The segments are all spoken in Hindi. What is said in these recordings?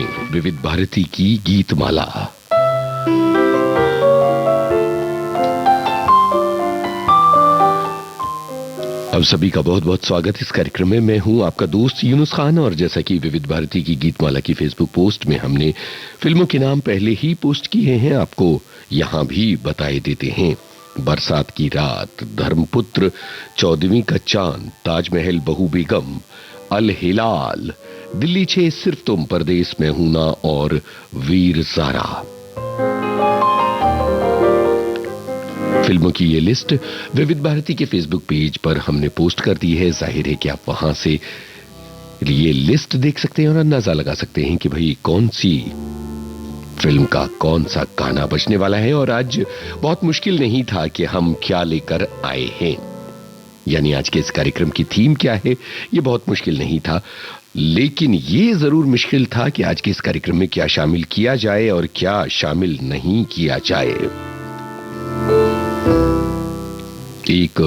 हैं विविध भारती की गीतमाला। अब सभी का बहुत बहुत स्वागत इस कार्यक्रम में। मैं हूं आपका दोस्त यूनुस खान, और जैसा कि विविध भारती की गीतमाला की फेसबुक पोस्ट में हमने फिल्मों के नाम पहले ही पोस्ट किए हैं, आपको यहां भी बताए देते हैं। बरसात की रात, धर्मपुत्र, 14वीं का चांद, ताजमहल, बहू बेगम, अल हिलाल, दिल्ली 6, सिर्फ तुम, परदेस में हूं ना और वीर ज़ारा। फिल्मों की ये लिस्ट विविध भारती के फेसबुक पेज पर हमने पोस्ट कर दी है। जाहिर है कि आप वहां से ये लिस्ट देख सकते हैं और अंदाजा लगा सकते हैं कि भाई कौन सी फिल्म का कौन सा गाना बजने वाला है। और आज बहुत मुश्किल नहीं था कि हम क्या लेकर आए हैं, यानी आज के इस कार्यक्रम की थीम क्या है, ये बहुत मुश्किल नहीं था। लेकिन ये जरूर मुश्किल था कि आज के इस कार्यक्रम में क्या शामिल किया जाए और क्या शामिल नहीं किया जाए। एक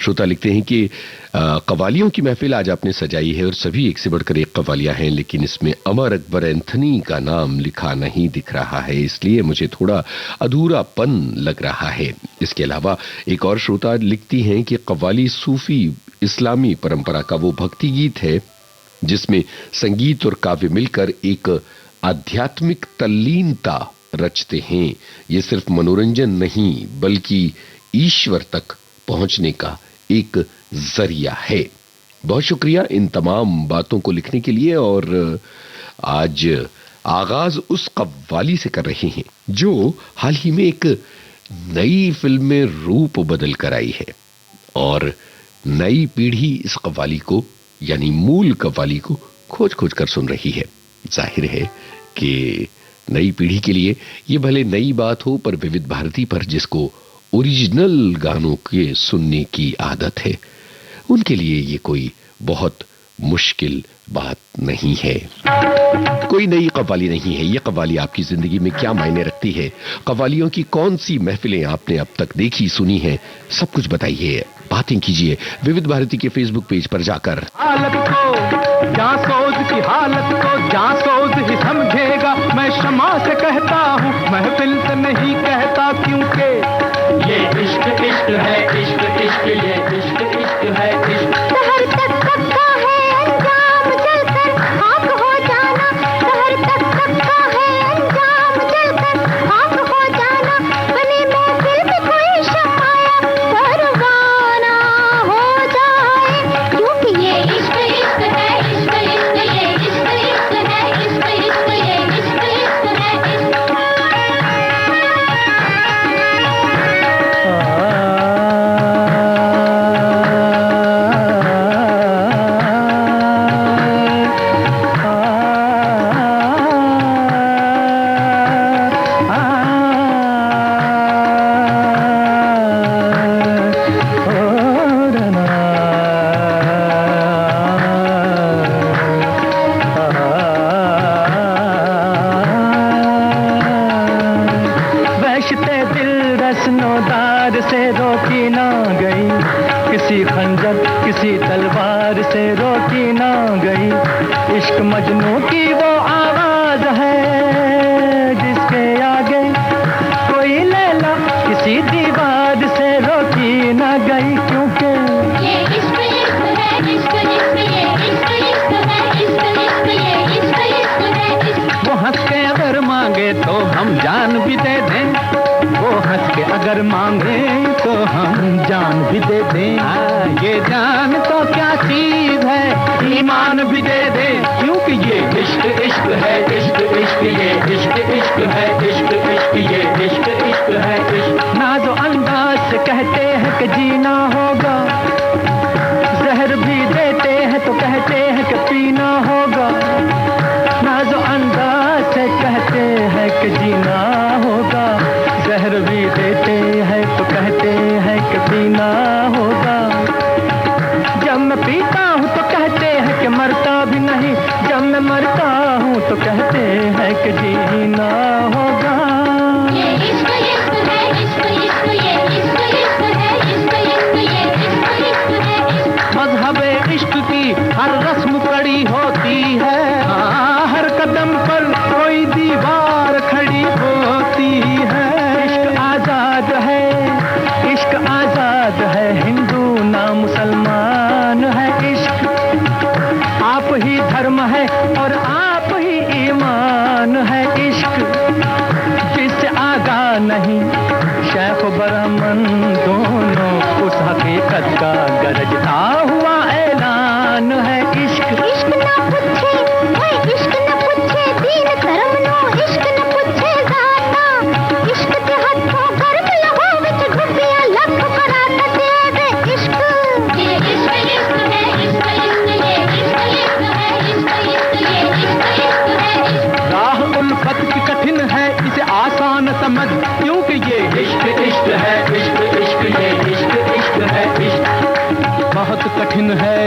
श्रोता लिखते हैं कि कवालियों की महफिल आज आपने सजाई है और सभी एक से बढ़कर एक कवालियां हैं, लेकिन इसमें अमर अकबर एंथनी का नाम लिखा नहीं दिख रहा है, इसलिए मुझे थोड़ा अधूरापन लग रहा है। इसके अलावा एक और श्रोता लिखती हैं कि कवाली सूफी इस्लामी परंपरा का वो भक्ति गीत है जिसमें संगीत और काव्य मिलकर एक आध्यात्मिक तल्लीनता रचते हैं। ये सिर्फ मनोरंजन नहीं बल्कि ईश्वर तक पहुंचने का एक जरिया है। बहुत शुक्रिया इन तमाम बातों को लिखने के लिए। और आज आगाज उस कव्वाली से कर रहे हैं जो हाल ही में एक नई फिल्म में रूप बदल कर आई है, और नई पीढ़ी इस कव्वाली को यानी मूल कव्वाली को खोज खोज कर सुन रही है। जाहिर है कि नई पीढ़ी के लिए ये भले नई बात हो, पर विविध भारती पर जिसको ओरिजिनल गानों के सुनने की आदत है, उनके लिए ये कोई बहुत मुश्किल बात नहीं है। कोई नई कव्वाली नहीं है, ये कव्वाली आपकी जिंदगी में क्या मायने रखती है, कव्वालियों की कौन सी महफिलें आपने अब तक देखी सुनी है, सब कुछ बताइए, बातें कीजिए विविध भारती के फेसबुक पेज पर जाकर। हालत को जासोज की हालत को जासोज ही समझेगा, मैं शमा से कहता हूँ महफिल से नहीं कहता, क्योंकि ये इश्क इश्क है, इश्क इश्क, ये इश्क इश्क है, इश्क शहर तक पक्का है अंजाम जलकर खाक हो जाना, शहर तक पक्का है अंजाम जलकर खाक हो जाना, बने महफिल में कोई शमाया परवाना हो जाए, क्योंकि ये इश्क इश्क है, इश्क इश्क, ये इश्क इश्क है, इश्क इश्क, ये इश्क इश्क है, से रोकी ना गई, किसी खंजर किसी तलवार से रोकी ना गई, इश्क मजनू की वो आवाज है जिसके आगे कोई लैला किसी दीवार से रोकी ना गई, क्योंकि ये इश्क इश्क है, इश्क इश्क, ये इश्क इश्क है, इश्क इश्क, ये इश्क इश्क है, इश्क। वो हंस के अगर मांगे तो हम जान भी दे दें, वो हंस के अगर मांगे तो हम जान भी दे दें, ये जान तो क्या चीज है, ईमान भी दे दे, क्योंकि ये इश्क इश्क है, इश्क इश्क, ये इश्क इश्क है, इश्क इश्क, ये इश्क इश्क है, इश्क। नाज़ो अंदाज से कहते हैं कि जीना होगा, जहर भी देते हैं तो कहते हैं कि पीना होगा, नाज़ो अंदाज से कहते हैं कि जीना होगा, जहर भी देते हैं तो कहते हैं कि पीना होगा, जब मैं पीता हूँ तो कहते हैं कि मरता भी नहीं, जब मैं मरता हूँ तो कहते हैं कि जीना होगा। ये इश्क इश्क है, इश्क इश्क, ये इश्क इश्क है, इश्क इश्क, ये इश्क इश्क है, इश्क। मज़हब इश्क की हर रस्म कड़ी होती है, हर कदम पर पर कोई दीवार खड़ी होती है। इश्क आजाद है, इश्क आजाद है, हिंदू ना मुसलमान है इश्क। आप ही धर्म है और आप ही ईमान है इश्क। जिससे आगा नहीं शेख ब्राह्मण दोनों, उस हकीकत का गरजता हुआ ऐलान है इश्क। इश्क ना पूछे, ओए इश्क ना पूछे दीन धर्म नो, इश्क न पूछे जाता। इश्क दे हथों गर्म लहो विच डुबिया लख कराता देवे इश्क। ये इश्क इश्क है, इश्क इश्क, ये इश्क इश्क है, इश्क इश्क, ये इश्क इश्क है। राह उल्फत की कठिन है, इसे आसान समझ, क्योंकि ये इश्क इश्क है, इश्क इश्क, ये इश्क इश्क है इश्क। बहुत कठिन है,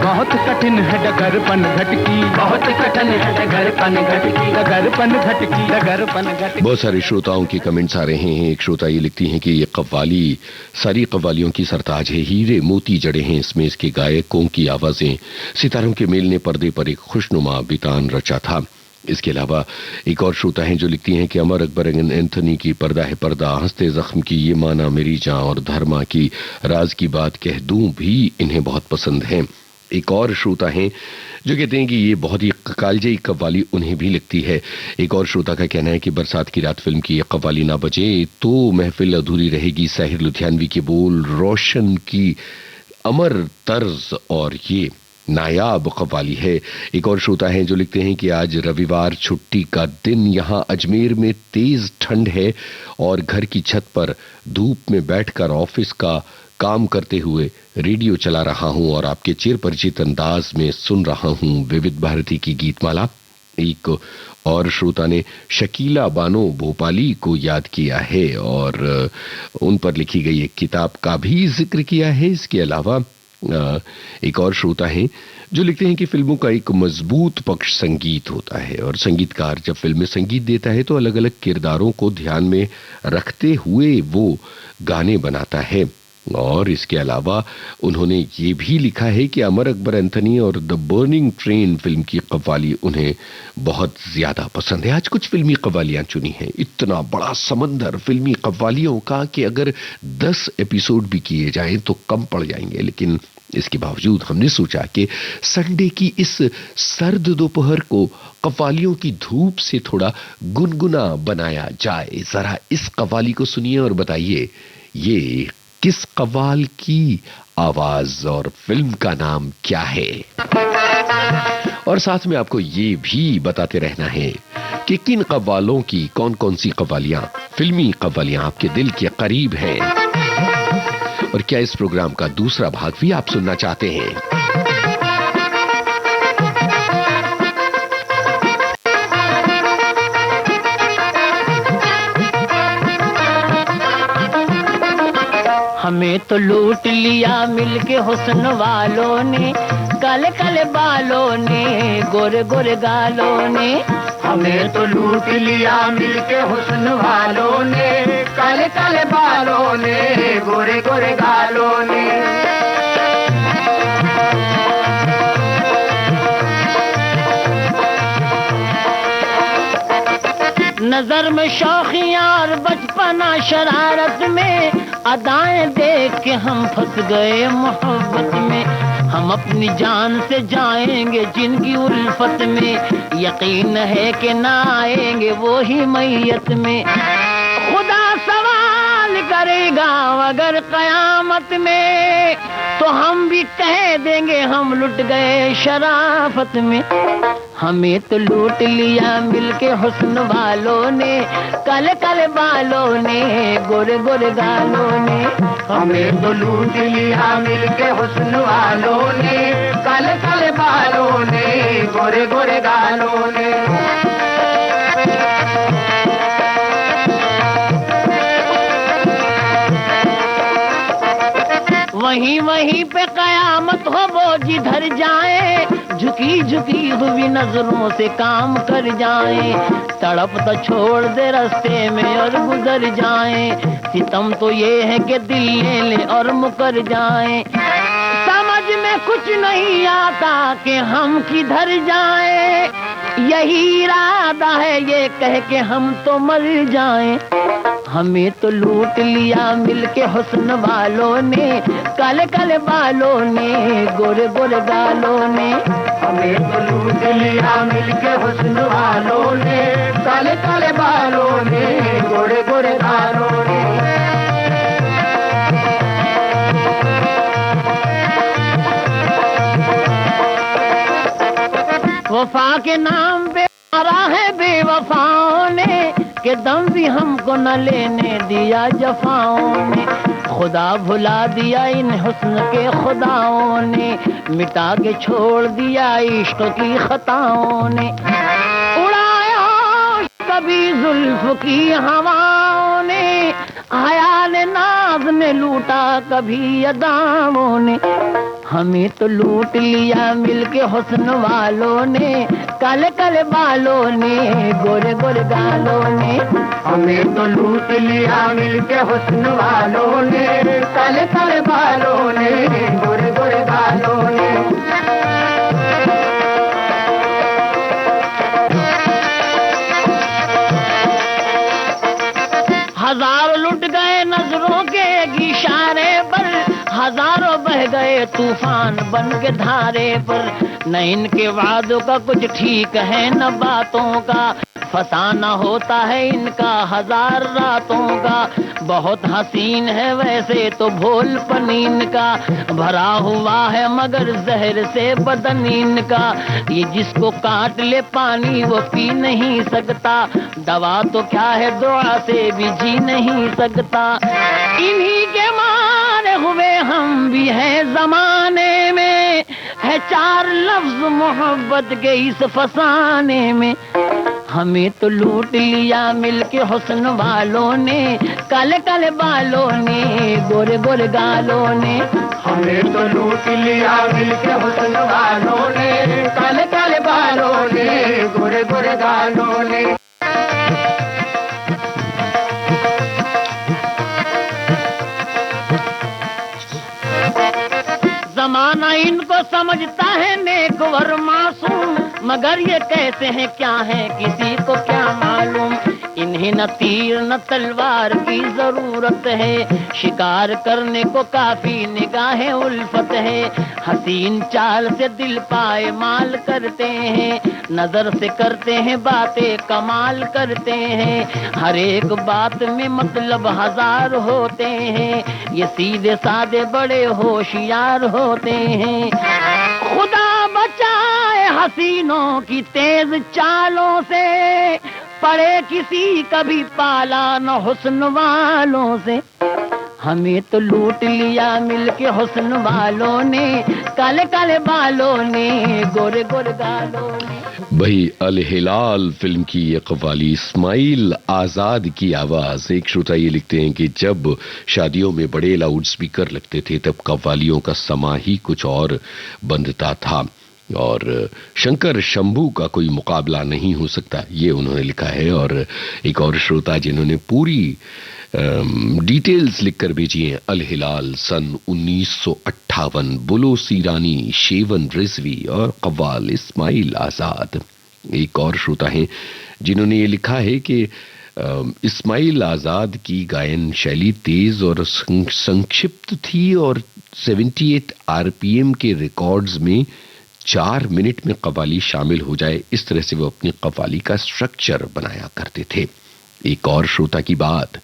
बहुत कठिन है डगरपन घटकी, बहुत कठिन है डगरपन घटकी, डगरपन घटकी, डगरपन घटकी। बहुत सारे श्रोताओं के कमेंट्स आ रहे हैं। एक श्रोता ये लिखती हैं कि ये कव्वाली सारी कव्वालियों की सरताज है, हीरे मोती जड़े हैं इसमें, इसके गायकों की आवाजें, सितारों के मेल ने पर्दे पर एक खुशनुमा बितान रचा था। इसके अलावा एक और श्रोता हैं जो लिखती हैं कि अमर अकबर एंथनी की पर्दा है पर्दा, हंसते जख्म की ये माना मेरी जान और धर्मा की राज की बात कह दूं भी इन्हें बहुत पसंद है। एक और श्रोता हैं जो कहते हैं कि ये बहुत ही कालजयी कव्वाली उन्हें भी लगती है। एक और श्रोता का कहना है कि बरसात की रात फिल्म की ये कव्वाली ना बजे तो महफिल अधूरी रहेगी। साहिर लुधियानवी के बोल, रोशन की अमर तर्ज और ये नायाब कव्वाली है। एक और श्रोता हैं जो लिखते हैं कि आज रविवार छुट्टी का दिन, यहाँ अजमेर में तेज ठंड है और घर की छत पर धूप में बैठकर ऑफिस का काम करते हुए रेडियो चला रहा हूं और आपके चिरपरिचित अंदाज में सुन रहा हूं विविध भारती की गीतमाला। एक और श्रोता ने शकीला बानो भोपाली को याद किया है और उन पर लिखी गई एक किताब का भी जिक्र किया है। इसके अलावा एक और श्रोता हैं जो लिखते हैं कि फिल्मों का एक मजबूत पक्ष संगीत होता है और संगीतकार जब फिल्म में संगीत देता है तो अलग अलग किरदारों को ध्यान में रखते हुए वो गाने बनाता है। और इसके अलावा उन्होंने ये भी लिखा है कि अमर अकबर एंथनी और द बर्निंग ट्रेन फिल्म की कव्वाली उन्हें बहुत ज्यादा पसंद है। आज कुछ फिल्मी कव्वालियां चुनी हैं, इतना बड़ा समंदर फिल्मी कव्वालियों का कि अगर 10 एपिसोड भी किए जाएं तो कम पड़ जाएंगे, लेकिन इसके बावजूद हमने सोचा कि संडे की इस सर्द दोपहर को कव्वालियों की धूप से थोड़ा गुनगुना बनाया जाए। जरा इस कव्वाली को सुनिए और बताइए ये किस कव्वाल की आवाज और फिल्म का नाम क्या है। और साथ में आपको ये भी बताते रहना है कि किन कव्वालों की कौन कौन सी कव्वालियां, फिल्मी कव्वालियां आपके दिल के करीब हैं और क्या इस प्रोग्राम का दूसरा भाग भी आप सुनना चाहते हैं। हमें तो लूट लिया मिलके हुस्न वालों ने, काले काले बालों ने, गोरे गोरे गालों ने। हमें तो लूट लिया मिलके हुस्न वालों ने, काले काले बालों ने, गोरे गोरे गालों ने। नजर में शौखियां और बचपना शरारत में, अदाएं देख के हम फंस गए मोहब्बत में। हम अपनी जान से जाएंगे जिनकी उल्फत में, यकीन है कि ना आएंगे वो ही मैयत में। खुदा सवाल करेगा अगर कयामत में, तो हम भी कह देंगे हम लुट गए शराफत में। हमें तो लूट लिया मिलके हुस्न वालों ने, काले काले बालों ने, गोरे गोरे गालों ने। हमें तो लूट लिया मिलके हुस्न वालों ने, काले काले बालों ने, गोरे गोरे गालों ने। वहीं वहीं पे कयामत हो वो जिधर जाए, झुकी झुकी हुई नजरों से काम कर जाए। तड़प तो छोड़ दे रास्ते में और गुजर जाए, सितम तो ये है कि दिल ले ले और मुकर जाए। समझ में कुछ नहीं आता कि हम किधर जाए, यही इरादा है ये कह के हम तो मर जाएं, हमें तो लूट लिया मिलके हुस्न वालों ने, काले काले बालों ने, गोरे गोरे गालों ने। हमें तो लूट लिया मिलके हुस्न वालों ने, काले काले बालों ने, गोरे गोरे गालों ने। वफा के नाम पे मारा है बेवफाओं ने, कि दम भी हमको न लेने दिया जफाओं ने। खुदा भुला दिया इन हुस्न के खुदाओं ने, मिटा के छोड़ दिया इश्क की खताओं ने। उड़ाया कभी जुल्फ की हवाओं ने, हयाल नाज ने लूटा कभी अदाओं ने। हमें तो लूट लिया मिलके हुस्न वालों ने, काले काले बालों ने, गोरे गोरे गालों ने। हमें तो लूट लिया मिलके हुस्न वालों ने, काले काले बालों ने, गोरे गोरे गालों ने। हजारों लुट गए नजरों के इशारे पर, हजारों बह गए तूफान बन के धारे पर। न इनके वादों का कुछ ठीक है न बातों का, फसाना होता है इनका हजार रातों का। बहुत हसीन है वैसे तो भोल पनीन का, भरा हुआ है मगर जहर से बदन इनका। ये जिसको काट ले पानी वो पी नहीं सकता, दवा तो क्या है दुआ से भी जी नहीं सकता। इन्हीं के मारे हुए हम भी हैं जमाने में, है चार लफ्ज मोहब्बत के इस फसाने में। हमें तो लूट लिया मिलके हुस्न वालों ने, काले काले बालों ने, गोरे गोरे गालों ने। हमें तो लूट लिया मिलके हुस्न वालों ने, काले काले बालों ने, गोरे गोरे गालों ने। जमाना इनको समझता है नेकवर मासूम, मगर ये कैसे हैं क्या है किसी को क्या मालूम। इन्हें न तीर न तलवार की जरूरत है, शिकार करने को काफी निगाहें उल्फत है। हसीन चाल से दिल पाए माल करते हैं, नजर से करते हैं बातें कमाल करते हैं। हर एक बात में मतलब हजार होते हैं, ये सीधे साधे बड़े होशियार होते हैं। खुदा बचाए हसीनों की तेज चालों से, पड़े किसी कभी पाला न हुस्न वालों से। हमें तो लूट लिया मिलके हुस्न वालों ने, काले काले बालों ने, गोरे गोरे गालों ने। भाई अल हिलाल फिल्म की ये कव्वाली इस्माइल आजाद की आवाज। एक श्रोता ये लिखते हैं कि जब शादियों में बड़े लाउड स्पीकर लगते थे तब कव्वालियों का समा ही कुछ और बंधता था, और शंकर शंभू का कोई मुकाबला नहीं हो सकता, ये उन्होंने लिखा है। और एक और श्रोता जिन्होंने पूरी डिटेल्स लिखकर भेजी हैं, अल हिलाल सन 1958, बुलो सीरानी, शेवन रिजवी और कव्वाल इस्माइल आजाद। एक और श्रोता हैं जिन्होंने ये लिखा है कि इस्माइल आजाद की गायन शैली तेज और संक्षिप्त थी, और 78 आरपीएम के रिकॉर्ड्स में 4 मिनट में कव्वाली शामिल हो जाए, इस तरह से वो अपनी कव्वाली का स्ट्रक्चर बनाया करते थे। एक और श्रोता की बात,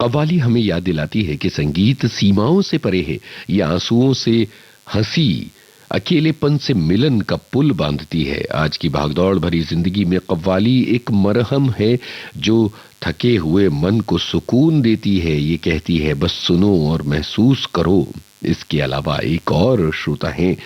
कव्वाली हमें याद दिलाती है कि संगीत सीमाओं से परे है, ये आंसुओं से हंसी, अकेलेपन से मिलन का पुल बांधती है। आज की भागदौड़ भरी जिंदगी में कव्वाली एक मरहम है जो थके हुए मन को सुकून देती है। ये कहती है बस सुनो और महसूस करो। इसके अलावा एक और श्रोता हैं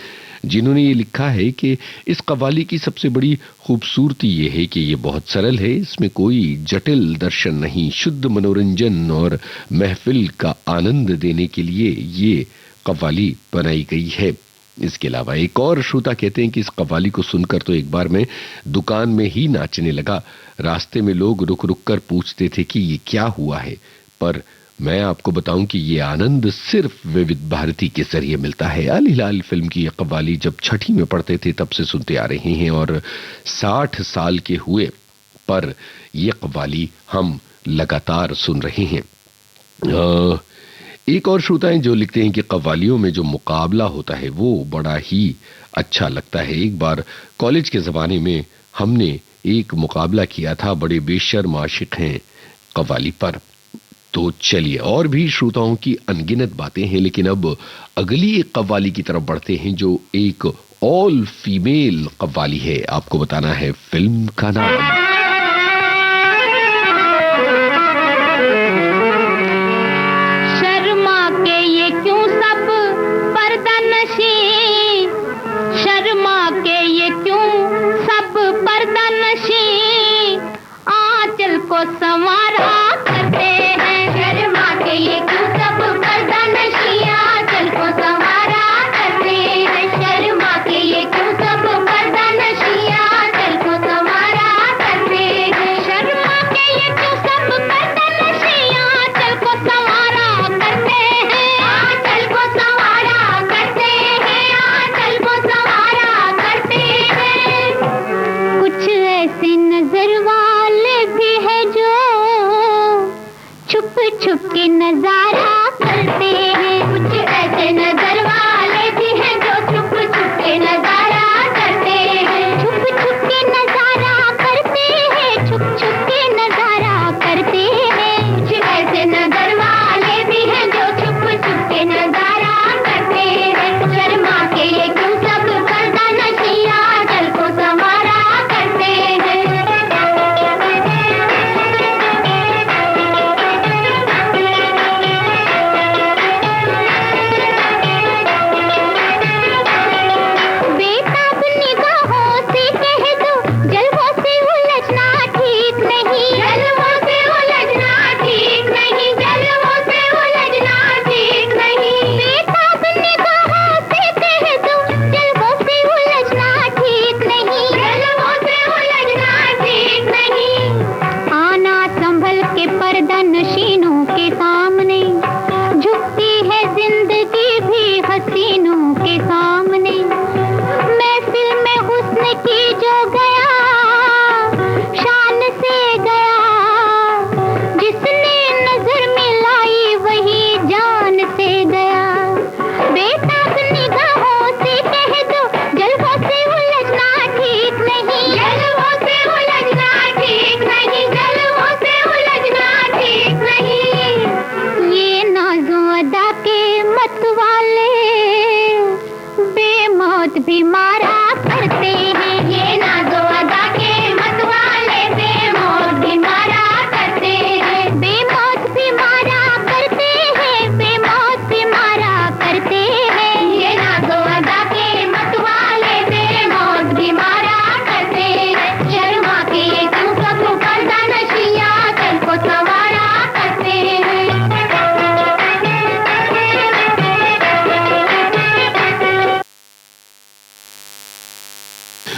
जिन्होंने ये लिखा है कि इस कव्वाली की सबसे बड़ी खूबसूरती ये है कि ये बहुत सरल है, इसमें कोई जटिल दर्शन नहीं, शुद्ध मनोरंजन और महफिल का आनंद देने के लिए ये कव्वाली बनाई गई है। इसके अलावा एक और श्रोता कहते हैं कि इस कव्वाली को सुनकर तो एक बार मैं दुकान में ही नाचने लगा। रास्ते में लोग रुक रुक कर पूछते थे कि ये क्या हुआ है, पर मैं आपको बताऊं कि ये आनंद सिर्फ विविध भारती के जरिए मिलता है। अल हिलाल फिल्म की ये कव्वाली जब छठी में पढ़ते थे तब से सुनते आ रहे हैं और 60 साल के हुए पर ये कव्वाली हम लगातार सुन रहे हैं। एक और श्रोता हैं जो लिखते हैं कि कव्वालियों में जो मुकाबला होता है वो बड़ा ही अच्छा लगता है। एक बार कॉलेज के ज़माने में हमने एक मुकाबला किया था, बड़े बेशर्म आशिक हैं कव्वाली पर। तो चलिए, और भी श्रोताओं की अनगिनत बातें हैं, लेकिन अब अगली एक कव्वाली की तरफ बढ़ते हैं जो एक ऑल फीमेल कव्वाली है। आपको बताना है फिल्म का नाम।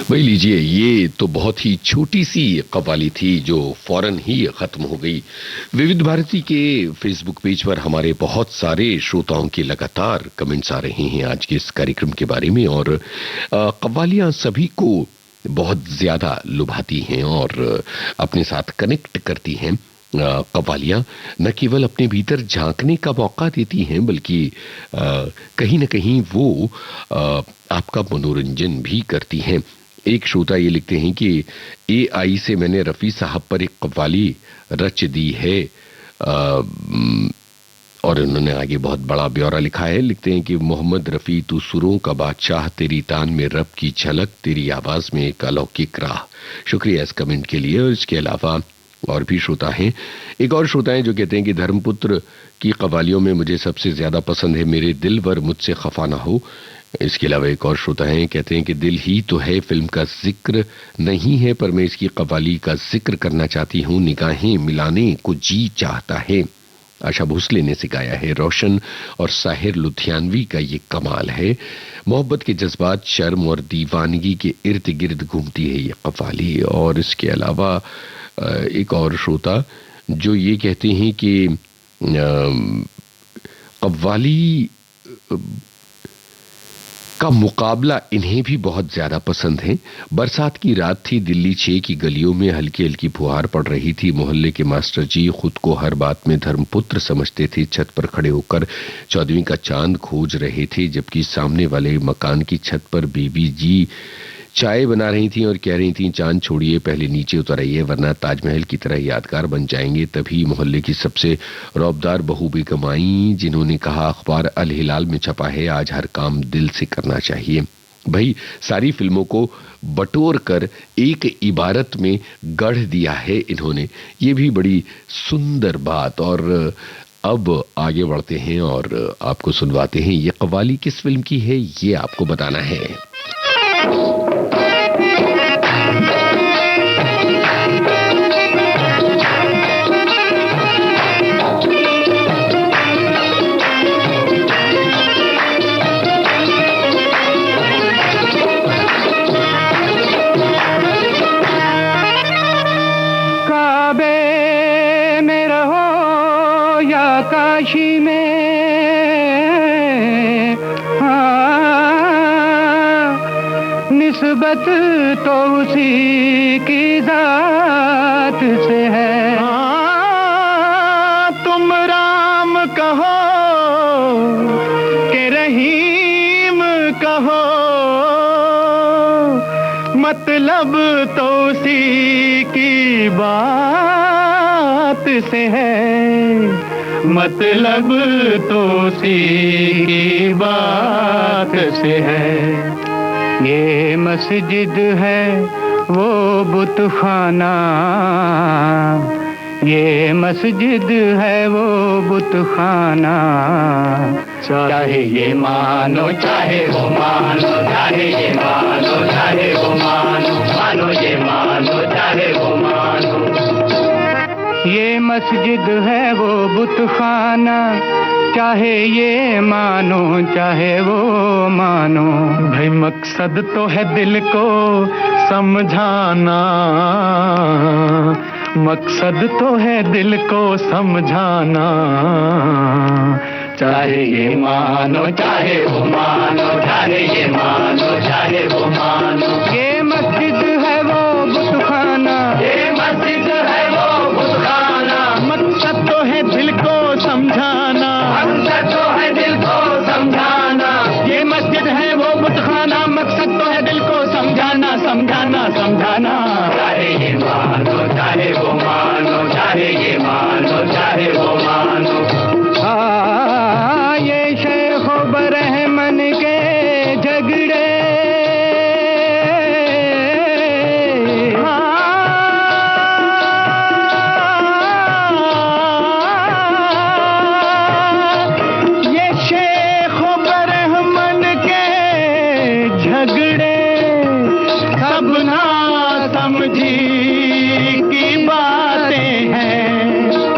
भाई लीजिए, ये तो बहुत ही छोटी सी कव्वाली थी जो फौरन ही खत्म हो गई। विविध भारती के फेसबुक पेज पर हमारे बहुत सारे श्रोताओं के लगातार कमेंट्स आ रहे हैं आज के इस कार्यक्रम के बारे में, और कव्वालियां सभी को बहुत ज्यादा लुभाती हैं और अपने साथ कनेक्ट करती हैं। कव्वालियां न केवल अपने भीतर झांकने का मौका देती हैं बल्कि कहीं न कहीं वो आपका मनोरंजन भी करती हैं। एक श्रोता ये लिखते हैं कि AI से मैंने रफ़ी साहब पर एक कव्वाली रच दी है, और उन्होंने आगे बहुत बड़ा ब्यौरा लिखा है। लिखते हैं कि मोहम्मद रफ़ी तू सुरों का बादशाह, तेरी तान में रब की झलक, तेरी आवाज़ में एक अलौकिक राह। शुक्रिया इस कमेंट के लिए। और इसके अलावा और भी श्रोता हैं। एक और श्रोता हैं जो कहते हैं कि धर्मपुत्र की कव्वालियों में मुझे सबसे ज्यादा पसंद है मेरे दिलवर मुझसे खफा ना हो। इसके अलावा एक और श्रोता हैं, कहते हैं कि दिल ही तो है फिल्म का जिक्र नहीं है पर मैं इसकी कव्वाली का जिक्र करना चाहती हूँ। निगाहें मिलाने को जी चाहता है। आशा भोसले ने सिखाया है। रोशन और साहिर लुधियानवी का ये कमाल है। मोहब्बत के जज्बात, शर्म और दीवानगी के इर्द गिर्द घूमती है ये कव्वाली। और इसके अलावा एक और श्रोता जो ये कहते हैं कि कव्वाली का मुकाबला इन्हें भी बहुत ज्यादा पसंद है। बरसात की रात थी, दिल्ली 6 की गलियों में हल्की हल्की फुहार पड़ रही थी। मोहल्ले के मास्टर जी खुद को हर बात में धर्मपुत्र समझते थे। छत पर खड़े होकर 14वीं का चांद खोज रहे थे, जबकि सामने वाले मकान की छत पर बीबी जी चाय बना रही थी और कह रही थी, चांद छोड़िए, पहले नीचे उतर आइए, वरना ताजमहल की तरह यादगार बन जाएंगे। तभी मोहल्ले की सबसे रौबदार बहू बेगम आई, जिन्होंने कहा, अखबार अल हिलाल में छपा है, आज हर काम दिल से करना चाहिए। भाई, सारी फिल्मों को बटोर कर एक इबारत में गढ़ दिया है इन्होंने। ये भी बड़ी सुंदर बात। और अब आगे बढ़ते हैं और आपको सुनवाते हैं ये कव्वाली किस फिल्म की है, ये आपको बताना है। काशी में हाँ, निस्बत तो उसी की जात से है। हाँ, तुम राम कहो कि रहीम कहो, मतलब तो उसी की बात से है, मतलब तो उसी की बात से है। ये मस्जिद है वो बुतखाना, ये मस्जिद है वो बुतखाना, चाहे ये मानो चाहे वो मानो, चाहे ये मानो चाहे वो मानो, मानो ये मानो चाहे वो मानो। ये मस्जिद है वो बुतखाना, चाहे ये मानो चाहे वो मानो। भाई मकसद तो है दिल को समझाना, मकसद तो है दिल को समझाना, चाहे ये मानो चाहे वो मानो, चाहे ये मानो चाहे वो मानो। ये मस्जिद है वो बुतखाना, ये मस्जिद है वो बुतखाना, मकसद तो है दिल को समझाना, मकसद तो है दिल को समझाना। ये मस्जिद है वो बुतखाना, मकसद तो है दिल को समझाना, समझाना समझाना। चाहे ये मानो चाहे वो मानो, चाहे ये मानो चाहे वो मानो। ये शेख बरहमन के झगड़े, ये शेख बरहमन के झगड़े, सब ना समझी की बातें हैं।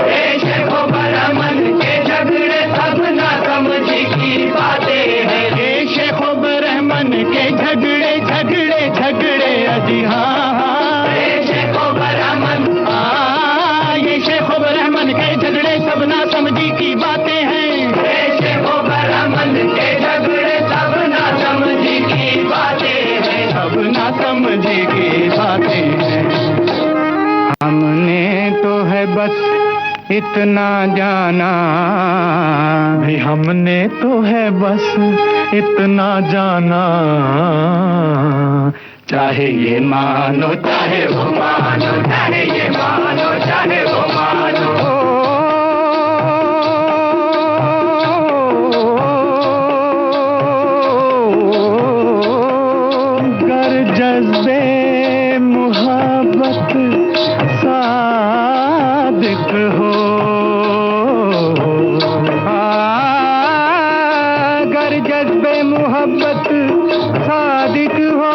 ये शेख बरहमन के झगड़े सब ना समझी की बातें हैं। ये शेख बरहमन के झगड़े झगड़े झगड़े अजी हाँ, ये शेख बरहमन, ये शेख बरहमन के झगड़े सब ना समझी की बातें हैं। ये शेख बरहमन के झगड़े सब ना समझी की बातें हैं, सब ना समझी की बातें हैं। हमने तो है बस इतना जाना, भी हमने तो है बस इतना जाना, चाहे ये मानो चाहे वो मानो, चाहे ये मानो चाहे वो मानो। गर जज्बे मुहब्बत सादिक हो, गर जज्बे मुहब्बत सादिक हो,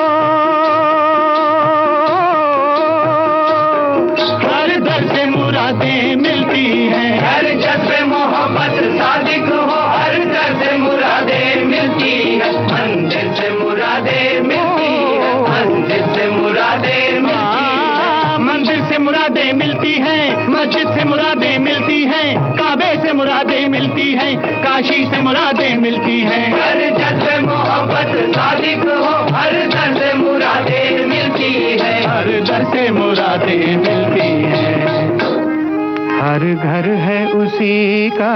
हर दर से मुरादें मिलती हैं। हर जज्बे मोहब्बत सादिक हो, हर दर से मुरादें मिलती है, मंदिर से मुरादें मिलती है, मंदिर से मुरादें मिलती है, मंदिर से मुरादें मिलती हैं, मस्जिद से मुरादें मिलती हैं, काबे से मुरादें मिलती हैं, काशी से मुरादें मिलती हैं। हर दर से मोहब्बत सादिक हो, हर दर से मुरादें मिलती है, हर दर से मुरादें मिलती हैं। हर घर है उसी का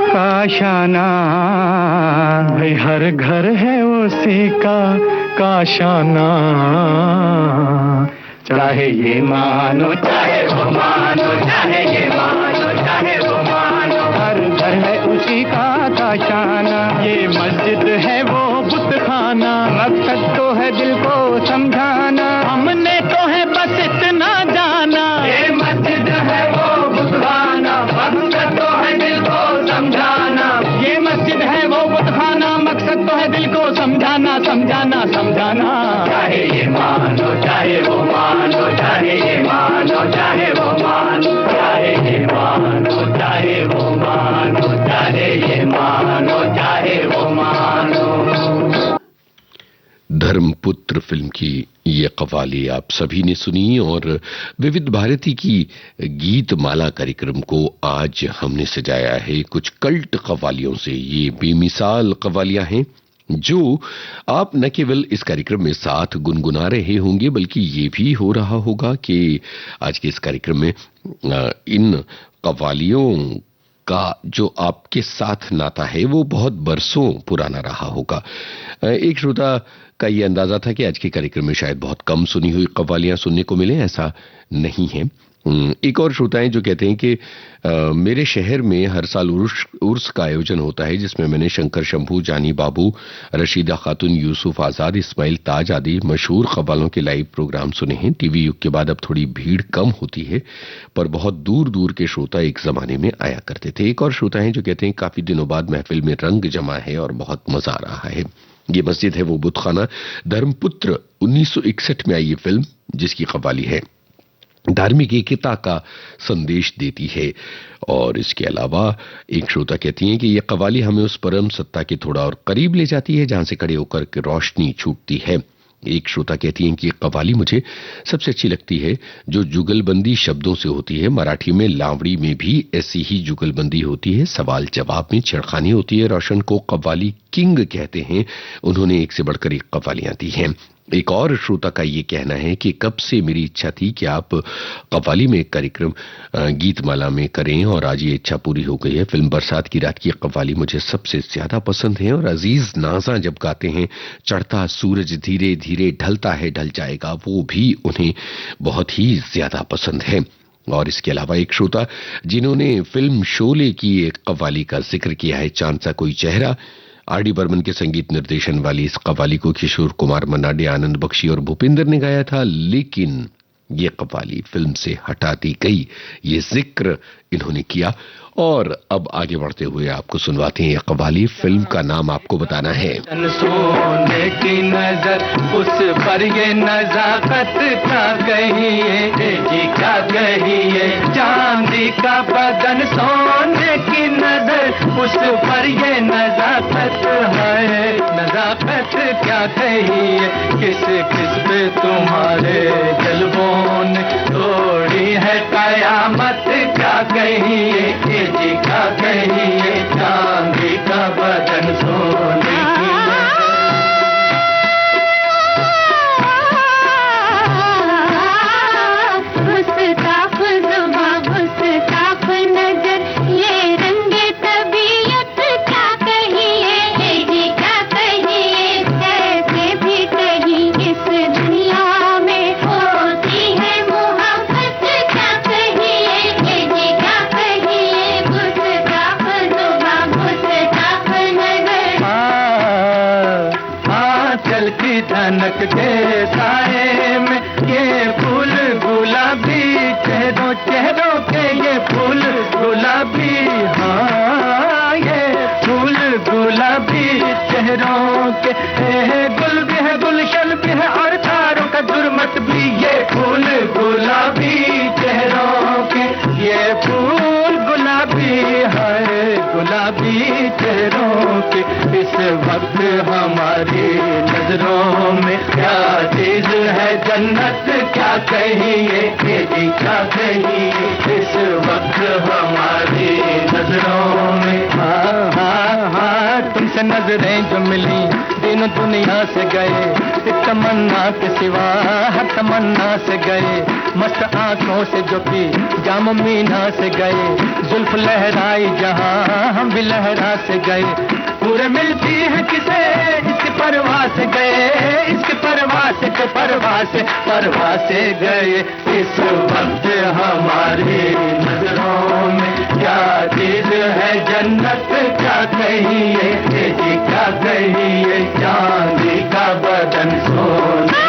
काशाना, भाई हर घर है उसी का काशाना। चाहे ये मानो चाहे वो मानो, चाहे ये मानो चाहे वो मानो, हर घर है उसी का काशाना। ये मस्जिद है वो बुत खाना, मकसद तो है दिल को समझाना, हमने तो है बस इतना जाना। ये मस्जिद है वो बुत खाना, मकसद तो है दिल को समझाना। ये मस्जिद है वो बुत खाना, मकसद तो है दिल को समझाना, समझाना, समझाना। चाहे ये मानो चाहे वो मानो, चाहे ये मानो चाहे वो मानो, चाहे ये मानो चाहे वो मानो, चाहे ये मानो चाहे वो मानो। धर्मपुत्र फिल्म की ये कव्वाली आप सभी ने सुनी और विविध भारती की गीत माला कार्यक्रम को आज हमने सजाया है कुछ कल्ट कव्वालियों से। ये बेमिसाल कव्वालियां हैं जो आप न केवल इस कार्यक्रम में साथ गुनगुना रहे होंगे बल्कि ये भी हो रहा होगा कि आज के इस कार्यक्रम में इन कव्वालियों का जो आपके साथ नाता है वो बहुत बरसों पुराना रहा होगा। एक श्रोता का ये अंदाजा था कि आज के कार्यक्रम में शायद बहुत कम सुनी हुई कव्वालियां सुनने को मिले, ऐसा नहीं है। एक और श्रोता है जो कहते हैं कि मेरे शहर में हर साल उर्स का आयोजन होता है जिसमें मैंने शंकर शंभू, जानी बाबू, रशीदा खातून, यूसुफ आजाद, इस्माइल ताज आदि मशहूर कव्वालों के लाइव प्रोग्राम सुने हैं। टीवी युग के बाद अब थोड़ी भीड़ कम होती है पर बहुत दूर दूर के श्रोता एक जमाने में आया करते थे। एक और श्रोता है जो कहते हैं काफी दिनों बाद महफिल में रंग जमा है और बहुत मजा आ रहा है। ये मस्जिद है वो बुतखाना, धर्मपुत्र 1961 में आई ये फिल्म जिसकी कव्वाली है धार्मिक एकता का संदेश देती है। और इसके अलावा एक श्रोता कहती हैं कि यह कव्वाली हमें उस परम सत्ता के थोड़ा और करीब ले जाती है जहां से खड़े होकर के रोशनी छूटती है। एक श्रोता कहती हैं कि कव्वाली मुझे सबसे अच्छी लगती है जो जुगलबंदी शब्दों से होती है। मराठी में लावड़ी में भी ऐसी ही जुगलबंदी होती है, सवाल जवाब में छेड़खानी होती है। रोशन को कव्वाली किंग कहते हैं, उन्होंने एक से बढ़कर एक कव्वालियां दी हैं। एक और श्रोता का ये कहना है कि कब से मेरी इच्छा थी कि आप कव्वाली में एक कार्यक्रम गीतमाला में करें और आज ये इच्छा पूरी हो गई है। फिल्म बरसात की रात की कव्वाली मुझे सबसे ज्यादा पसंद है और अजीज नाजा जब गाते हैं चढ़ता सूरज धीरे धीरे ढलता है ढल जाएगा, वो भी उन्हें बहुत ही ज्यादा पसंद है। और इसके अलावा एक श्रोता जिन्होंने फिल्म शोले की एक कव्वाली का जिक्र किया है, चांद सा कोई चेहरा, आर.डी. बर्मन के संगीत निर्देशन वाली इस कव्वाली को किशोर कुमार, मन्ना डे, आनंद बख्शी और भूपिंदर ने गाया था, लेकिन ये कव्वाली फिल्म से हटा दी गई, ये जिक्र इन्होंने किया। और अब आगे बढ़ते हुए आपको सुनवाते हैं ये कव्वाली। फिल्म का नाम आपको बताना है। सोने की नजर उस पर ये नजाकत का कहिए, जी का कहिए, चांदी का बदन सोने की नजर उस पर ये नजाकत है, नजाकत क्या कहिए, किस किस पे तुम्हारे जलवों ने तोड़ी है कयामत क्या कहिए, जी का कहिए, चांदी का बदन सोने की गुस्ताख जुबां गुस्ताख नजर, ये रंगे तबीयत क्या कहिए, जी क्या कहिए, कैसे भी कहीं इस दुनिया में होती है मोहब्बत क्या कहिए, जी क्या कहिए, गुस्ताख जुबां गुस्ताख नजर। चल की धनक के साए में ये फूल गुलाबी, चेहरों चेहरों के ये फूल गुलाबी, हाँ ये फूल गुलाबी चेहरों के, गुल भी है गुलशन भी है और तारों का जुर्मत भी, ये फूल गुलाबी चेहरों के, ये फूल गुलाबी है गुलाबी चेहरों के। इस वक्त हमारी नजर नजरों में क्या चीज है जन्नत, क्या कहिए ये जी क्या कहिए इस वक्त हमारी नजरों में। हाँ हाँ हाँ तुमसे नजरें जो मिली तीनों दुनिया से गए, एक तमन्ना के सिवा हर तमन्ना से गए, मस्त आंखों से जो पी जाम मीना से गए, जुल्फ लहराई जहां हम भी लहरा से गए, पूरे मिलती है किसे इसके परवाह से गए, इसके परवाह से तो परवाह से गए, इस वक्त हमारी नजरों में क्या चीज है जन्नत, क्या कहिए ये जी क्या कहिए चांदी का बदन सोने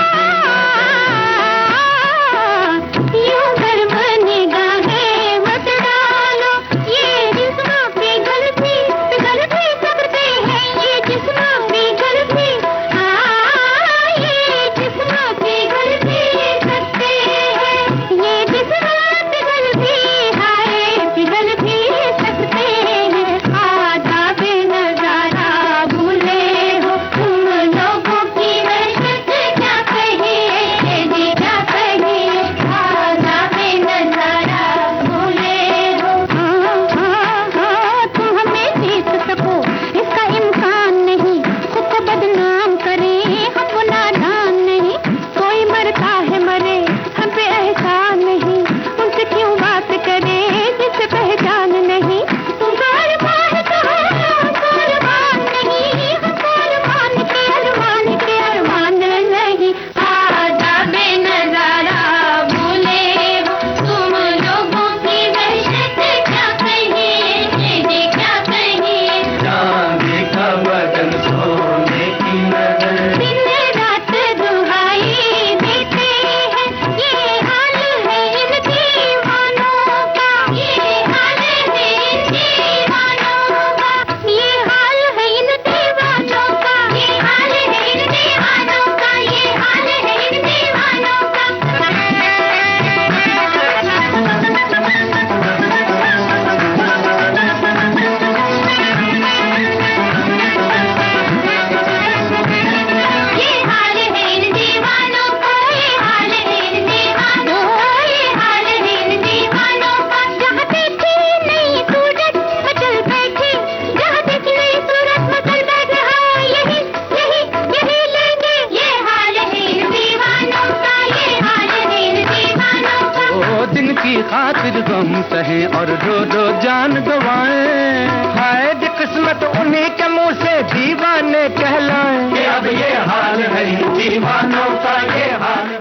खातिर गम सहे और रो रो जान गवाएं, हाय किस्मत उन्हीं के मुंह से दीवाने कहलाएं, कि अब ये हाल है दीवानों का, ये हाल है।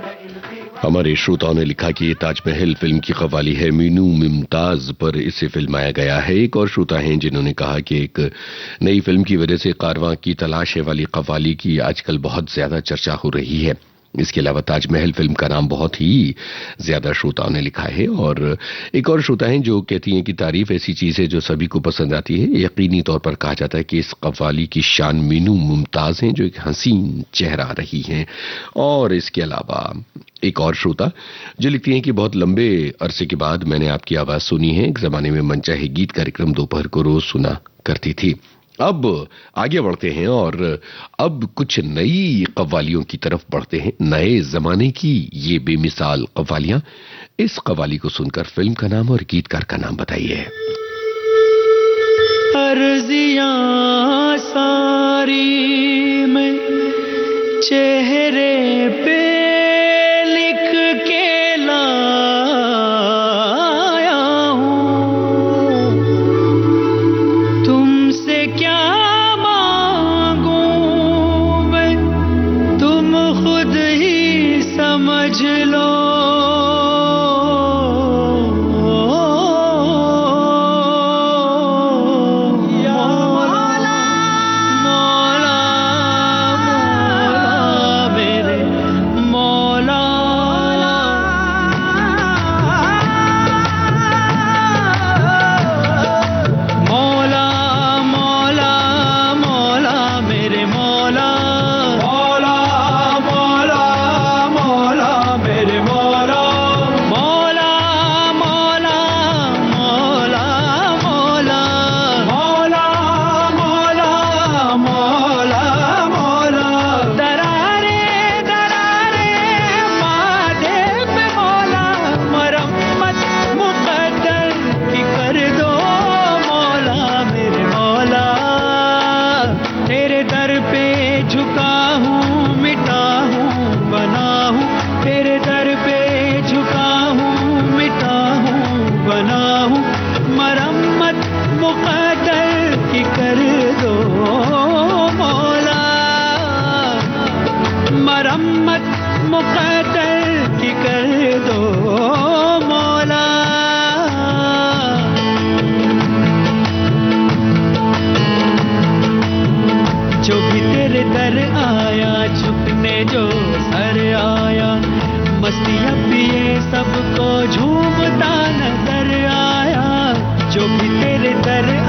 हमारे श्रोताओं ने लिखा कि ये ताजमहल फिल्म की कव्वाली है, मीनू मुमताज पर इसे फिल्माया गया है। एक और श्रोता हैं जिन्होंने कहा कि एक नई फिल्म की वजह से कारवां की तलाश है वाली कव्वाली की आजकल बहुत ज्यादा चर्चा हो रही है। इसके अलावा ताजमहल फिल्म का नाम बहुत ही ज्यादा श्रोताओं ने लिखा है। और एक और श्रोता हैं जो कहती हैं कि तारीफ ऐसी चीज है जो सभी को पसंद आती है। यकीनी तौर पर कहा जाता है कि इस कव्वाली की शान मीनू मुमताज हैं जो एक हसीन चेहरा रही हैं। और इसके अलावा एक और श्रोता जो लिखती हैं कि बहुत लंबे अरसे के बाद मैंने आपकी आवाज सुनी है। एक जमाने में मनचाहे गीत कार्यक्रम दोपहर को रोज सुना करती थी। अब आगे बढ़ते हैं और अब कुछ नई कव्वालियों की तरफ बढ़ते हैं, नए जमाने की ये बेमिसाल कव्वालियां। इस कव्वाली को सुनकर फिल्म का नाम और गीतकार का नाम बताइए। अर्जियां सारी मैं चेहरे पे लिख के लाया हूँ, तुमसे क्या मांगूं मैं, तुम खुद ही समझ लो।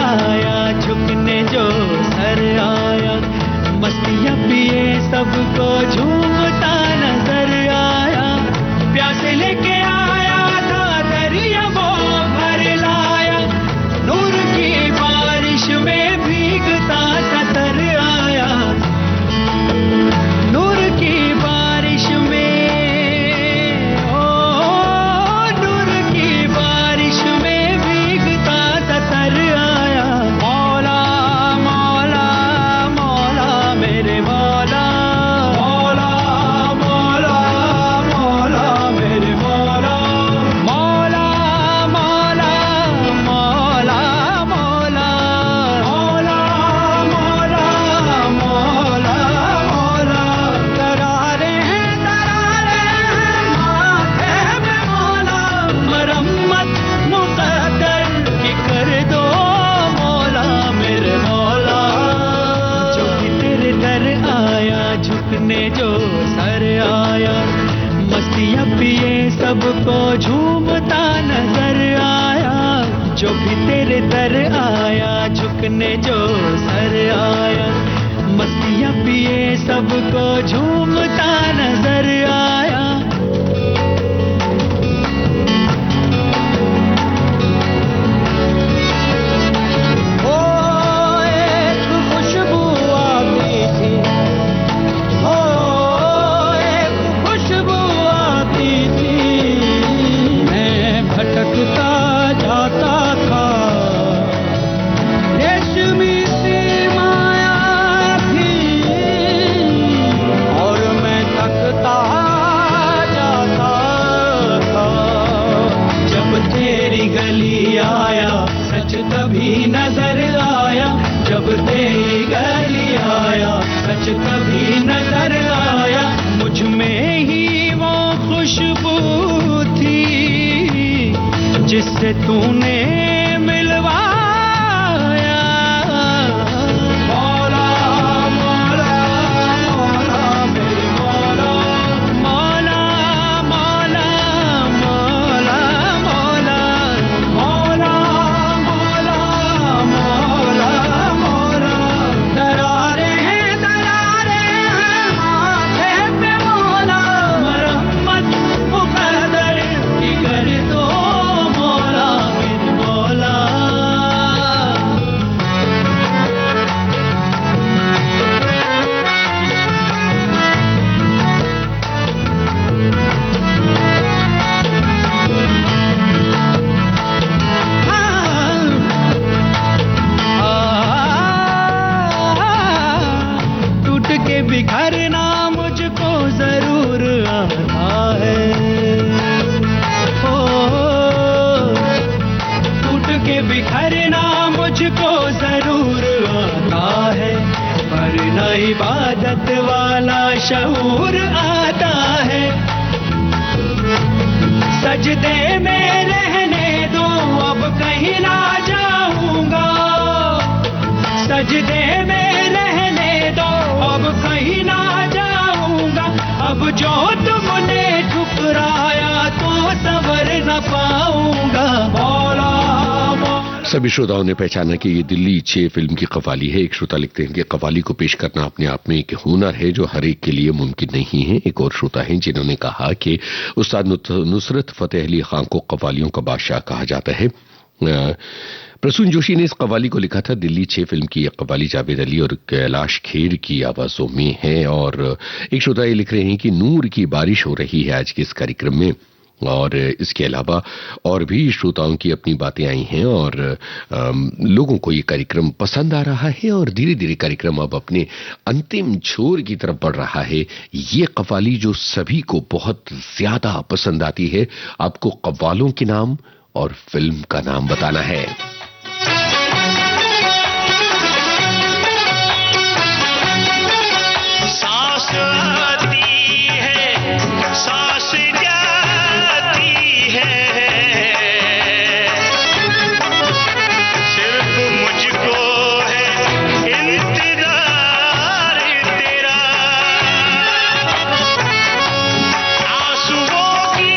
आया झुकने जो सर आया, मस्तियाँ पिए सबको झूमता नजर आया, प्यासे लेके आया था दरिया वो भर लाया, नूर की बारिश में भीगता था सर आया, नूर की बारिश में, ओ नूर की बारिश में भीगता था सर आया। मौला मौला मौला मेरे मौला, मौला मौला मौला मेरे मौला, मौला मौला मौला मौला, मौला मौला मौला मौला। दरारे हैं माथे में मौला, मरम्मत मुक़द्दर की कर दो मौला मेरे मौला। जो भी तेरे दर आया झुकने जो सर आया, मस्तियाँ पिए सबको झूमता नजर आया, जो भी तेरे दर आया झुकने जो सर आया, मस्तियाँ पिए सबको झूमता नजर आया। ओ एक खुशबू आती थी, ओ एक खुशबू आती थी, मैं भटकता जाता था, रेशमी सी माया थी, और मैं थकता जाता था। जब तेरी गली आया सच तभी नजर आया, जब तेरी गली आया सच तभी नजर आया, मुझ में ही वो खुशबू थी जिससे तूने मिलवाया। मौला मौला मौला मेरे मौला, मौला मौला मौला मौला, मौला मौला मौला मौला। दरारे हैं माथे पे मौला, मरम्मत मुक़द्दर की कर दो मौला मेरे मौला। टूट के बिखरना मुझको जरूर आता है, ओ टूट के बिखरना मुझको जरूर आता है, पर न इबादत वाला शऊर आता है। सजदे में रहने दो अब कहीं ना जाऊंगा, सजदे में रहने दो अब कहीं ना जाऊंगा, अब जो तुमने ठुकराया तो सवर न पाऊंगा। मौला मौला। सभी श्रोताओं ने पहचाना कि ये दिल्ली 6 फिल्म की कव्वाली है। एक श्रोता लिखते हैं कि कव्वाली को पेश करना अपने आप में एक हुनर है जो हर एक के लिए मुमकिन नहीं है। एक और श्रोता हैं जिन्होंने कहा कि उस्ताद नुसरत फतेह अली खान को कव्वालियों का बादशाह कहा जाता है। प्रसून जोशी ने इस कव्वाली को लिखा था। दिल्ली 6 फिल्म की यह कव्वाली जावेद अली और कैलाश खेर की आवाजों में है। और एक श्रोता ये लिख रहे हैं कि नूर की बारिश हो रही है आज के इस कार्यक्रम में, और इसके अलावा और भी श्रोताओं की अपनी बातें आई हैं और लोगों को ये कार्यक्रम पसंद आ रहा है और धीरे धीरे कार्यक्रम अब अपने अंतिम छोर की तरफ बढ़ रहा है। ये कव्वाली जो सभी को बहुत ज्यादा पसंद आती है, आपको कव्वालों के नाम और फिल्म का नाम बताना है। सांस आती है, सांस जाती है, सिर्फ मुझको है इंतजार तेरा, आंसुओं की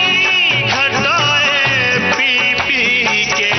घटाएं पी पी के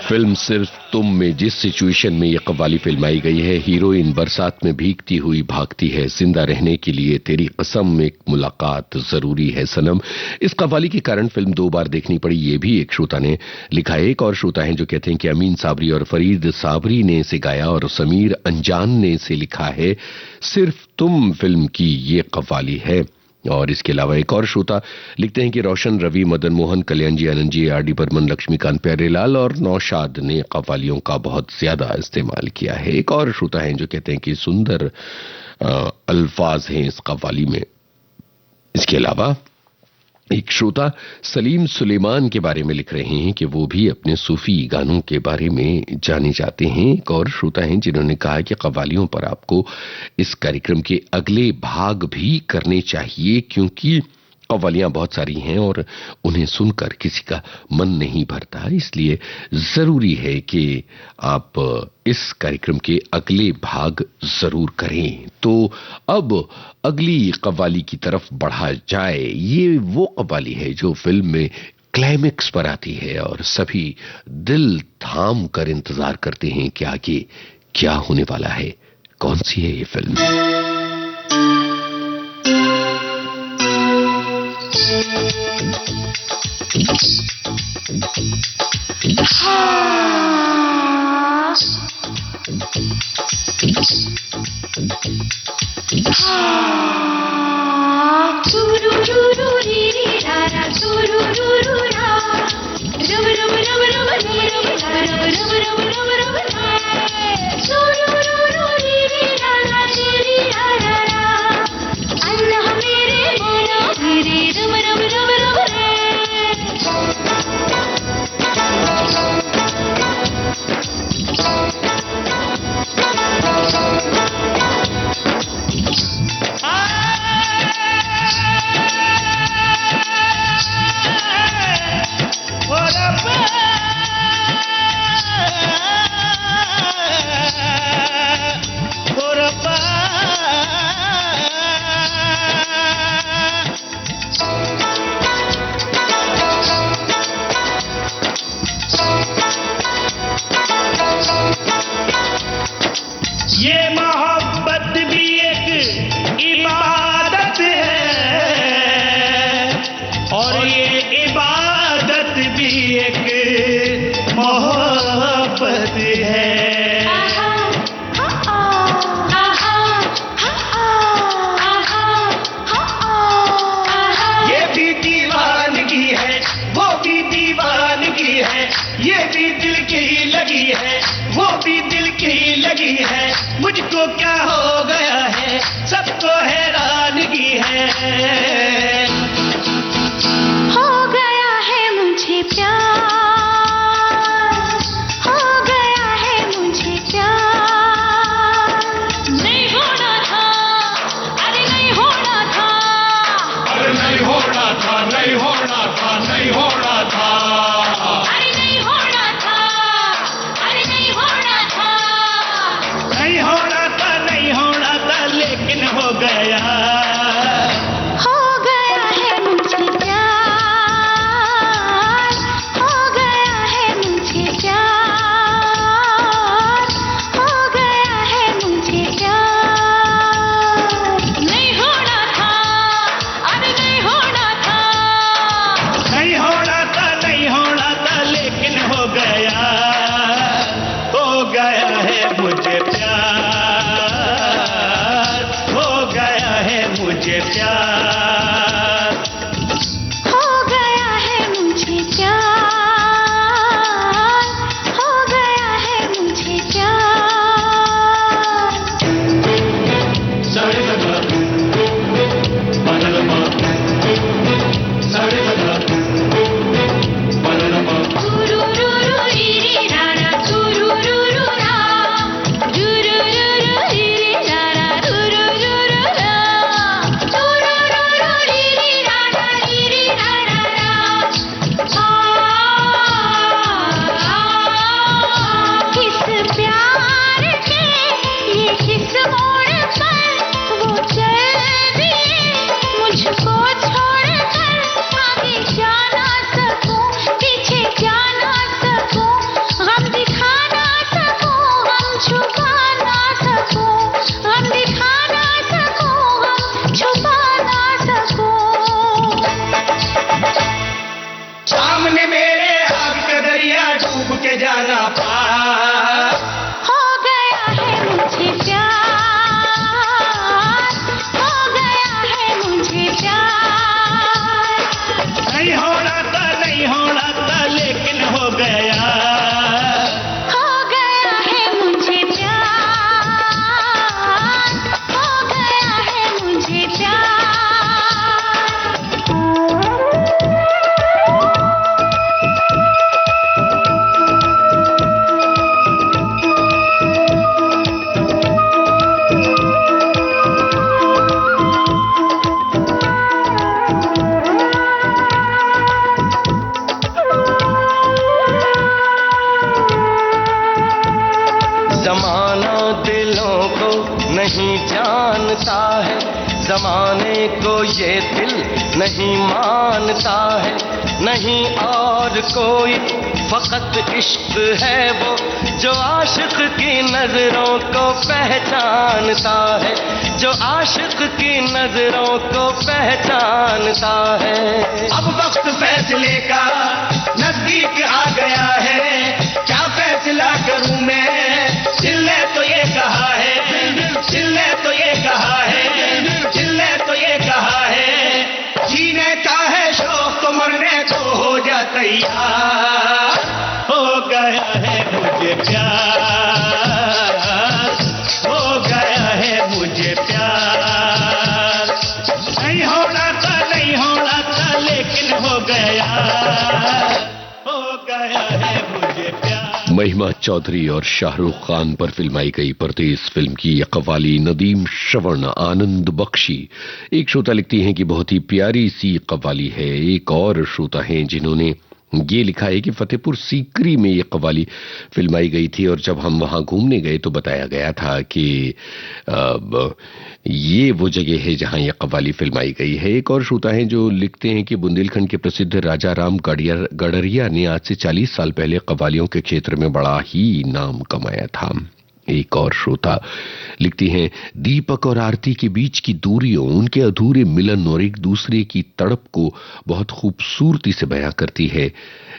फिल्म सिर्फ तुम में जिस सिचुएशन में ये कव्वाली फिल्म आई गई है, हीरोइन बरसात में भीगती हुई भागती है, जिंदा रहने के लिए तेरी कसम एक मुलाकात जरूरी है सनम। इस कव्वाली के कारण फिल्म 2 बार देखनी पड़ी, ये भी एक श्रोता ने लिखा है। एक और श्रोता हैं जो कहते हैं कि अमीन साबरी और फरीद साबरी ने इसे गाया और समीर अंजान ने इसे लिखा है। सिर्फ तुम फिल्म की ये कव्वाली है। और इसके अलावा एक और श्रोता लिखते हैं कि रोशन, रवि, मदन मोहन, कल्याण जी, आनंद जी, आर डी बर्मन, लक्ष्मीकांत प्यारेलाल और नौशाद ने कव्वालियों का बहुत ज्यादा इस्तेमाल किया है। एक और श्रोता हैं जो कहते हैं कि सुंदर अल्फाज हैं इस कव्वाली में। इसके अलावा एक श्रोता सलीम सुलेमान के बारे में लिख रहे हैं कि वो भी अपने सूफी गानों के बारे में जाने जाते हैं। एक और श्रोता हैं जिन्होंने कहा कि कव्वालियों पर आपको इस कार्यक्रम के अगले भाग भी करने चाहिए, क्योंकि कव्वालियां बहुत सारी हैं और उन्हें सुनकर किसी का मन नहीं भरता, इसलिए जरूरी है कि आप इस कार्यक्रम के अगले भाग जरूर करें। तो अब अगली कव्वाली की तरफ बढ़ा जाए। ये वो कव्वाली है जो फिल्म में क्लाइमेक्स पर आती है और सभी दिल थाम कर इंतजार करते हैं कि आगे क्या होने वाला है। कौन सी है ये फिल्म? मुझको क्या हो गया है, सबको हैरानगी है। हो गया है मुझे प्यार, हो गया है मुझे प्यार। नहीं होना था, अरे नहीं होना था, अरे नहीं होना था, नहीं होना था, नहीं होना था, अरे नहीं होना था, अरे नहीं होना था, नहीं होना था, नहीं होना था, लेकिन हो गया। हो गया है मुझे प्यार, हो गया है मुझे प्यार, हो गया है मुझे प्यार। नहीं होना था, अरे नहीं होना था, नहीं होना था, नहीं होना था, लेकिन हो गया। हो गया है मुझे प्यार, हो गया है मुझे प्यार। हो गया है मुझे प्यार, हो गया है मुझे प्यार। सारे सगा बनलमा, सारे सगा बनलमा। तुरुरुरु रीरी रारा तुरुरुरु रा, तुरुरुरु रीरी रारा तुरुरुरु रा, तुरुरुरु जाना पार। हो गया है मुझे प्यार, हो गया है मुझे प्यार। नहीं होना था लेकिन हो गया। हो गया है मुझे प्यार, हो गया है मुझे प्यार। जमाना दिलों को नहीं जानता है, जमाने को ये दिल नहीं मानता है, नहीं और कोई फकत इश्क है वो जो आशिक की नजरों को पहचानता है, जो आशिक की नजरों को पहचानता है। अब वक्त फैसले का नजदीक आ गया है, क्या फैसला करूं मैं? दिल ने तो ये कहा है, दिल ने तो ये कहा है, दिल ने तो ये कहा है, जीने का है शौक तो मरने को हो जा तैयार। हो गया है मुझे प्यार, हो गया है मुझे प्यार। नहीं होना था लेकिन हो गया, हो गया है मुझे प्यार। महिमा चौधरी और शाहरुख खान पर फिल्माई गई परदेस फिल्म की ये कव्वाली नदीम श्रवण आनंद बख्शी। एक श्रोता लिखती हैं कि बहुत ही प्यारी सी कव्वाली है। एक और श्रोता हैं जिन्होंने ये लिखा है कि फतेहपुर सीकरी में ये कव्वाली फिल्माई गई थी और जब हम वहां घूमने गए तो बताया गया था कि ये वो जगह है जहां ये कव्वाली फिल्माई गई है। एक और श्रोता हैं जो लिखते हैं कि बुंदेलखंड के प्रसिद्ध राजा राम गडरिया ने आज से 40 साल पहले कव्वालियों के क्षेत्र में बड़ा ही नाम कमाया था। एक और श्रोता लिखती हैं, दीपक और आरती के बीच की दूरियों, उनके अधूरे मिलन और एक दूसरे की तड़प को बहुत खूबसूरती से बयां करती है,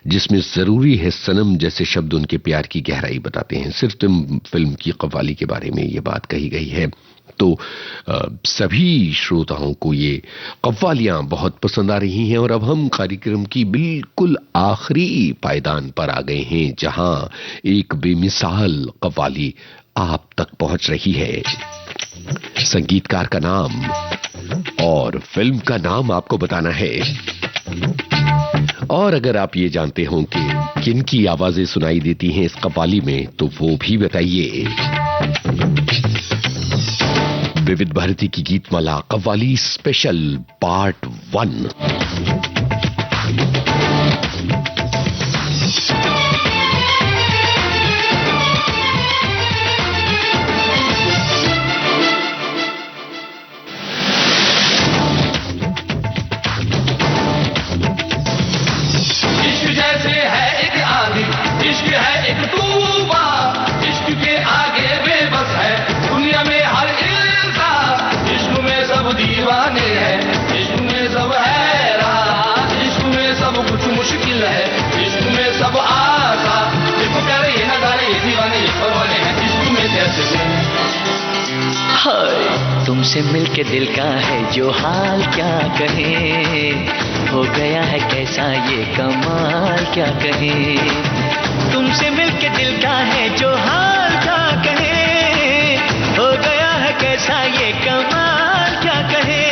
जिसमें जरूरी है सनम जैसे शब्द उनके प्यार की गहराई बताते हैं। सिर्फ फिल्म की कव्वाली के बारे में ये बात कही गई है। तो सभी श्रोताओं को ये कव्वालियां बहुत पसंद आ रही हैं और अब हम कार्यक्रम की बिल्कुल आखिरी पायदान पर आ गए हैं जहां एक बेमिसाल कव्वाली आप तक पहुंच रही है। संगीतकार का नाम और फिल्म का नाम आपको बताना है। और अगर आप ये जानते हो कि किन की आवाजें सुनाई देती हैं इस कव्वाली में तो वो भी बताइए। विविध भारती की गीतमाला कव्वाली स्पेशल पार्ट 1। इश्क जैसे है एक आंधी, इश्क है एक तूफान, इश्क के आगे बेबस है दुनिया में हर इंसान। इश्क में सब दीवाने हैं, इश्क में सब हैरान, इश्क में सब कुछ मुश्किल है, इश्क में सब आसान। देखो प्यारे ये नजारे, ये दीवाने, ये परवाने हैं इश्क में कैसे से। हाय तुमसे मिलके दिल का है जो हाल क्या कहे, हो गया है कैसा ये कमाल क्या कहे। तुमसे मिलके दिल का है जो हाल क्या कहे, हो गया है कैसा ये कमाल क्या कहे।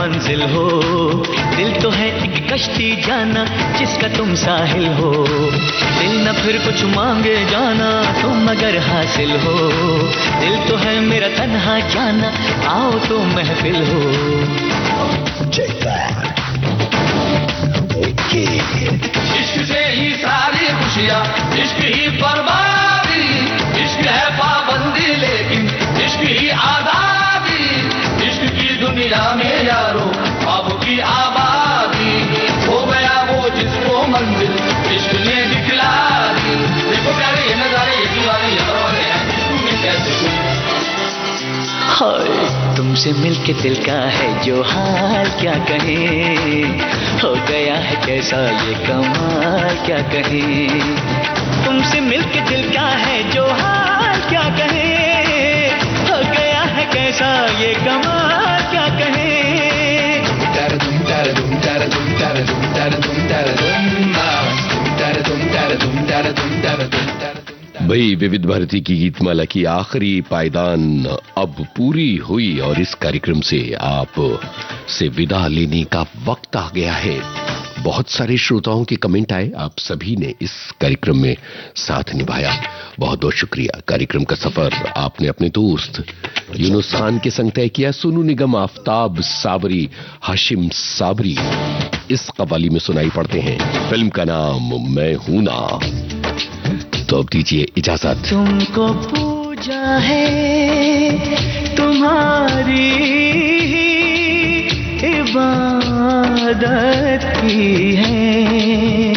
मंजिल हो। दिल तो है एक कश्ती जाना जिसका तुम साहिल हो। दिल न फिर कुछ मांगे जाना तुम अगर हासिल हो। दिल तो है मेरा तन्हा जाना आओ तो महफिल हो। इश्क से ही सारी खुशियाँ, इश्क ही बर्बादी। इश्क है पाबंदी लेकिन इश्क ही आजादी। इश्क की दुनिया में यारो ख्वाब की आबादी। हो गया वो जिसको मंजिल इश्क ने दिखला दी। देखो प्यारे ये नजारे ये दीवारे ये दरवाजे हैं, इश्क में कैसे तुम। हाय तुमसे मिलके दिल का है जो हाल क्या कहें। हो गया है कैसा ये कमाल क्या कहें। तुमसे मिलके दिल का है जो हाल क्या कहें। हो गया है कैसा ये कमाल क्या कहें। भाई विविध भारती की गीतमाला की आखिरी पायदान अब पूरी हुई और इस कार्यक्रम से आप से विदा लेने का वक्त आ गया है। बहुत सारे श्रोताओं के कमेंट आए, आप सभी ने इस कार्यक्रम में साथ निभाया, बहुत बहुत शुक्रिया। कार्यक्रम का सफर आपने अपने दोस्त यूनुस खान के संग तय किया। सोनू निगम, आफताब साबरी, हाशिम साबरी इस कव्वाली में सुनाई पड़ते हैं। फिल्म का नाम मैं हूं ना। तो अब दीजिए इजाजत। तुमको पूजा है तुम्हारी इबादत की है।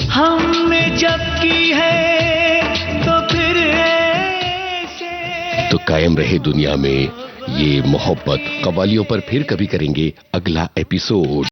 हमने जब की है तो फिर ऐसे। तो कायम रहे दुनिया में ये मोहब्बत। कव्वालियों पर फिर कभी करेंगे अगला एपिसोड।